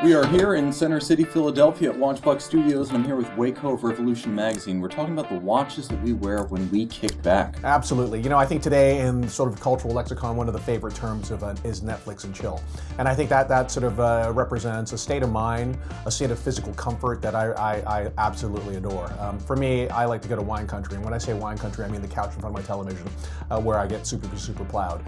We are here in Center City, Philadelphia at WatchBox Studios, and I'm here with Wei Koh of Revolution Magazine. We're talking about the watches that we wear when we kick back. Absolutely. You know, I think today in sort of cultural lexicon, one of the favorite terms of is Netflix and chill. And I think that sort of represents a state of mind, a state of physical comfort that I absolutely adore. For me, I like to go to wine country. And when I say wine country, I mean the couch in front of my television where I get super plowed.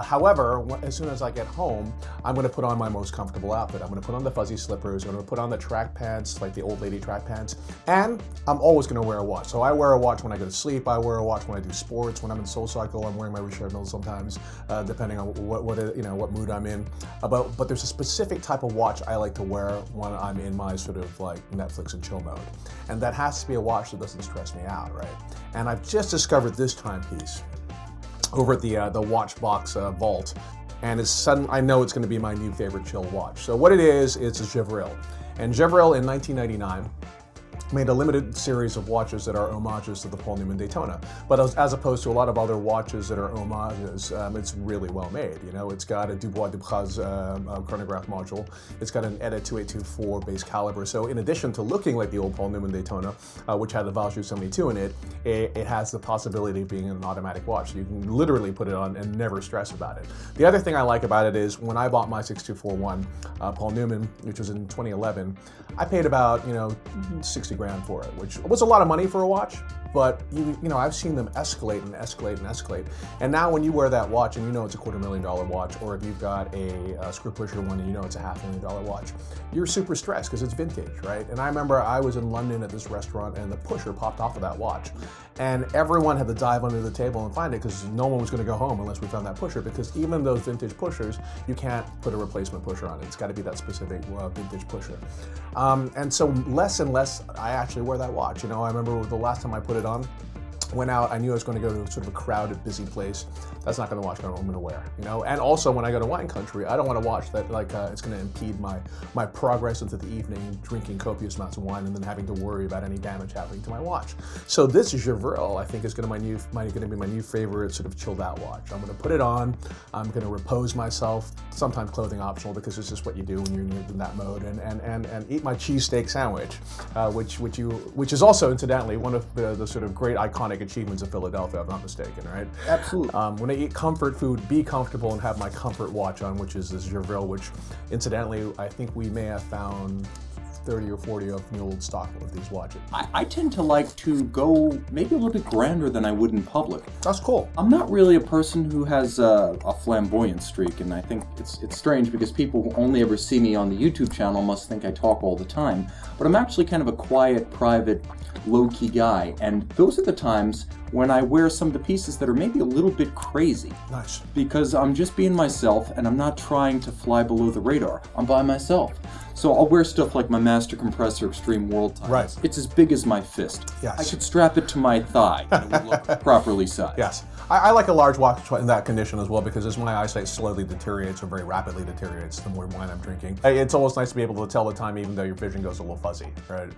However, as soon as I get home, I'm going to put on my most comfortable outfit. I'm going to put on the fuzzy slippers. I'm going to put on the track pants, like the old lady track pants. And I'm always going to wear a watch. So I wear a watch when I go to sleep. I wear a watch when I do sports. When I'm in SoulCycle, I'm wearing my Richard Mille sometimes, depending on what mood I'm in. But there's a specific type of watch I like to wear when I'm in my sort of like Netflix and chill mode. And that has to be a watch that doesn't stress me out, right? And I've just discovered this timepiece over at the WatchBox vault. And I know it's going to be my new favorite chill watch. So what it is, it's a Jaeger-lecoultre. And Jaeger-lecoultre in 1999 made a limited series of watches that are homages to the Paul Newman Daytona. But as opposed to a lot of other watches that are homages, it's really well made. You know, it's got a Dubois-Dubreuil's chronograph module. It's got an ETA 2824 base caliber. So in addition to looking like the old Paul Newman Daytona, which had the Valjoux 72 in it, it has the possibility of being an automatic watch. So you can literally put it on and never stress about it. The other thing I like about it is when I bought my 6241 Paul Newman, which was in 2011, I paid about 60 grand for it, which was a lot of money for a watch. But you know, I've seen them escalate and escalate and escalate. And now when you wear that watch and you know it's a $250,000 watch, or if you've got a screw pusher one and you know it's a $500,000 watch, you're super stressed because it's vintage, right? And I remember I was in London at this restaurant and the pusher popped off of that watch. And everyone had to dive under the table and find it because no one was going to go home unless we found that pusher, because even those vintage pushers, you can't put a replacement pusher on it. It's got to be that specific vintage pusher. And so less and less I actually wear that watch. You know, I remember the last time I put it on, went out, I knew I was going to go to sort of a crowded, busy place. That's not going to watch what I'm going to wear, you know? And also when I go to wine country, I don't want to watch that like it's going to impede my progress into the evening, drinking copious amounts of wine and then having to worry about any damage happening to my watch. So this Jaeger-lecoultre, I think, is going to be my new favorite sort of chilled out watch. I'm going to put it on. I'm going to repose myself, sometimes clothing optional because it's just what you do when you're in that mode, and eat my cheesesteak sandwich, which is also incidentally one of the sort of great iconic achievements of Philadelphia, if I'm not mistaken, right? Absolutely. When I eat comfort food, be comfortable and have my comfort watch on, which is this Jaeger-lecoultre, which incidentally, I think we may have found 30 or 40 of the old stock of these watches. I tend to like to go maybe a little bit grander than I would in public. That's cool. I'm not really a person who has a flamboyant streak, and I think it's strange because people who only ever see me on the YouTube channel must think I talk all the time. But I'm actually kind of a quiet, private, low-key guy, and those are the times when I wear some of the pieces that are maybe a little bit crazy. Nice. Because I'm just being myself, and I'm not trying to fly below the radar. I'm by myself. So I'll wear stuff like my Master Compressor Extreme World Times. Right. It's as big as my fist. Yes. I could strap it to my thigh, and it would look properly sized. Yes. I like a large watch in that condition as well, because as my eyesight slowly deteriorates or very rapidly deteriorates the more wine I'm drinking, it's almost nice to be able to tell the time even though your vision goes a little fuzzy, right?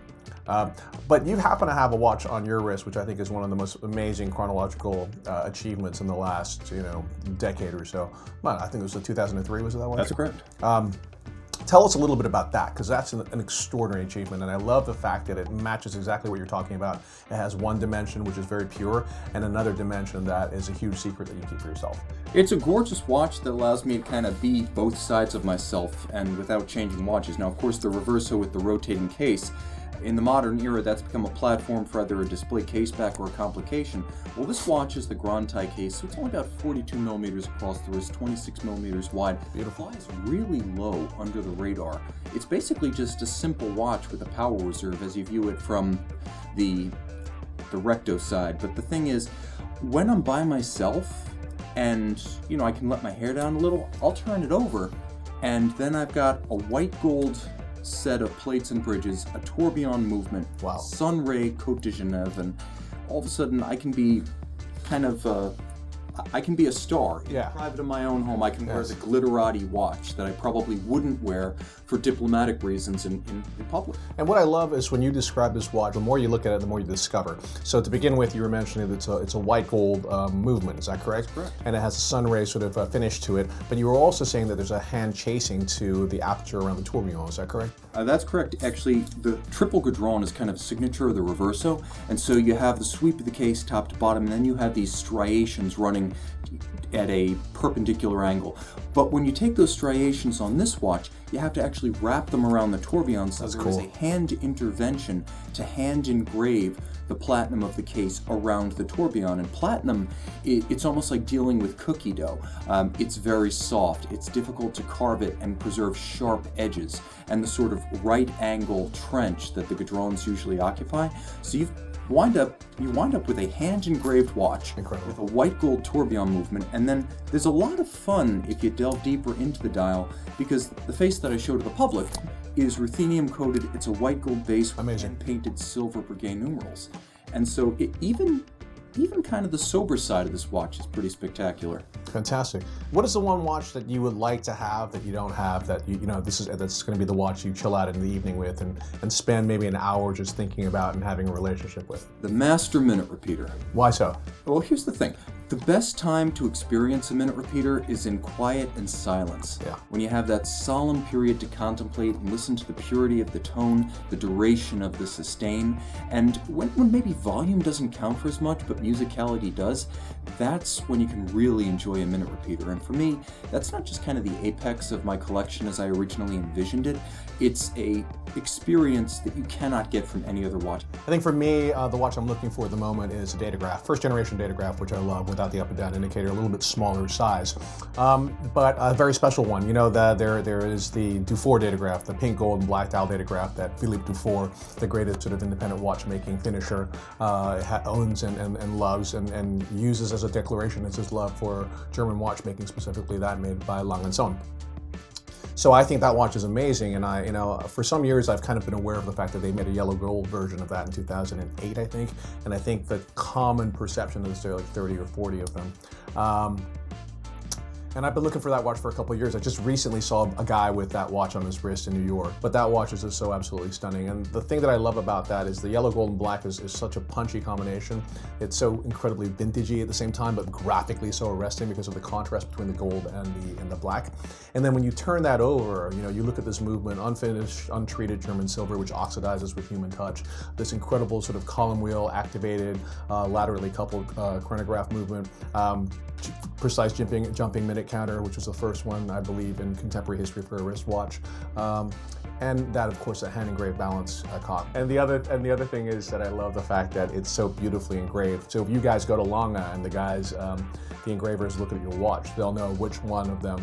But you happen to have a watch on your wrist, which I think is one of the most amazing chronological achievements in the last, decade or so. Well, I think it was 2003, was it that one? That's correct. Tell us a little bit about that, because that's an extraordinary achievement, and I love the fact that it matches exactly what you're talking about. It has one dimension, which is very pure, and another dimension that is a huge secret that you keep for yourself. It's a gorgeous watch that allows me to kind of be both sides of myself and without changing watches. Now, of course, the reverso with the rotating case, in the modern era, that's become a platform for either a display case back or a complication. Well, this watch is the Grand Tie case, so it's only about 42 millimeters across the wrist, 26 millimeters wide. Beautiful. It flies really low under the radar. It's basically just a simple watch with a power reserve as you view it from the recto side. But the thing is, when I'm by myself and, I can let my hair down a little, I'll turn it over, and then I've got a white gold set of plates and bridges, a tourbillon movement, wow, Sunray, Côte de Genève, and all of a sudden I can be kind of I can be a star in Yeah. the private of my own home. I can wear Yes. the glitterati watch that I probably wouldn't wear for diplomatic reasons in public. And what I love is when you describe this watch, the more you look at it, the more you discover. So to begin with, you were mentioning that it's a white gold movement, is that correct? That's correct. And it has a sun ray sort of finish to it, but you were also saying that there's a hand chasing to the aperture around the tourbillon, is that correct? That's correct. Actually, the triple gadron is kind of signature of the reverso, and so you have the sweep of the case top to bottom, and then you have these striations running at a perpendicular angle. But when you take those striations on this watch, you have to actually wrap them around the tourbillon, so there is a hand intervention to hand engrave the platinum of the case around the tourbillon. And platinum, it's almost like dealing with cookie dough. It's very soft, it's difficult to carve it and preserve sharp edges and the sort of right angle trench that the gadrons usually occupy. So you wind up with a hand engraved watch. Incredible. With a white gold tourbillon movement, and then there's a lot of fun if you delve deeper into the dial, because the face that I show to the public is ruthenium coated. It's a white gold base with Amazing. hand-painted silver Breguet numerals, and so even kind of the sober side of this watch is pretty spectacular. Fantastic. What is the one watch that you would like to have that you don't have, that you know that's going to be the watch you chill out in the evening with and spend maybe an hour just thinking about and having a relationship with? The Master Minute Repeater. Why so? Well, here's the thing. The best time to experience a minute repeater is in quiet and silence. Yeah. When you have that solemn period to contemplate and listen to the purity of the tone, the duration of the sustain, and when maybe volume doesn't count for as much, but musicality does, that's when you can really enjoy a minute repeater. And for me, that's not just kind of the apex of my collection as I originally envisioned it. It's a experience that you cannot get from any other watch. I think for me, the watch I'm looking for at the moment is a datograph, first generation datograph, which I love, without the up and down indicator, a little bit smaller size, but a very special one. You know that there is the Dufour datograph, the pink, gold, and black dial datograph that Philippe Dufour, the greatest sort of independent watchmaking finisher, owns and loves and uses as a declaration as his love for German watchmaking, specifically that made by Lang & Son. So I think that watch is amazing, and for some years I've kind of been aware of the fact that they made a yellow gold version of that in 2008, I think, and I think the common perception is there are like 30 or 40 of them. And I've been looking for that watch for a couple of years. I just recently saw a guy with that watch on his wrist in New York, but that watch is just so absolutely stunning. And the thing that I love about that is the yellow, gold, and black is such a punchy combination. It's so incredibly vintagey at the same time, but graphically so arresting because of the contrast between the gold and the black. And then when you turn that over, you look at this movement, unfinished, untreated German silver, which oxidizes with human touch, this incredible sort of column wheel activated, laterally coupled chronograph movement, precise jumping minute counter, which was the first one, I believe, in contemporary history for a wristwatch. And that, of course, a hand engraved balance cock. And the other thing is that I love the fact that it's so beautifully engraved. So if you guys go to Lange and the engravers look at your watch, they'll know which one of them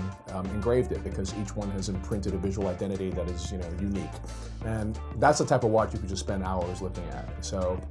engraved it, because each one has imprinted a visual identity that is, unique. And that's the type of watch you could just spend hours looking at. So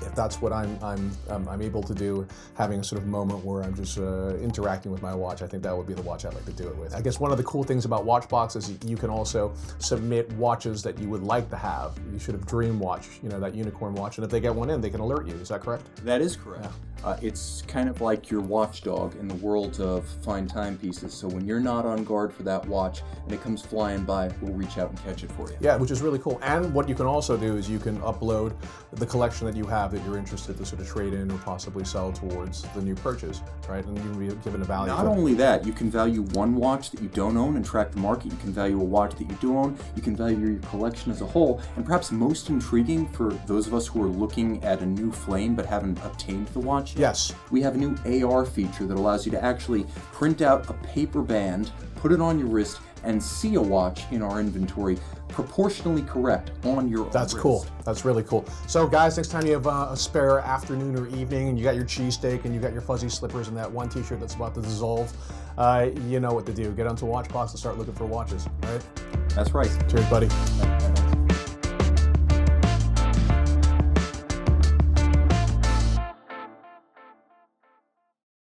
if that's what I'm able to do, having a sort of moment where I'm just interacting with my watch, I think that would be the watch I'd like to do it with. I guess one of the cool things about WatchBox is you can also submit watches that you would like to have. You should have dream watch, that unicorn watch, and if they get one in, they can alert you. Is that correct? That is correct. Yeah. It's kind of like your watchdog in the world of fine timepieces. So when you're not on guard for that watch and it comes flying by, we'll reach out and catch it for you. Yeah, which is really cool. And what you can also do is you can upload the collection that you have that you're interested to sort of trade in or possibly sell towards the new purchase, right? And you can be given a value. Not only that, you can value one watch that you don't own and track the market. You can value a watch that you do own. You can value your collection as a whole. And perhaps most intriguing for those of us who are looking at a new flame but haven't obtained the watch yet, yes, we have a new AR feature that allows you to actually print out a paper band, put it on your wrist, and see a watch in our inventory proportionally correct on your own That's wrist. Cool. That's really cool. So guys, next time you have a spare afternoon or evening and you got your cheesesteak and you got your fuzzy slippers and that one t-shirt that's about to dissolve, you know what to do. Get onto WatchBox and start looking for watches, right? That's right. Cheers, buddy.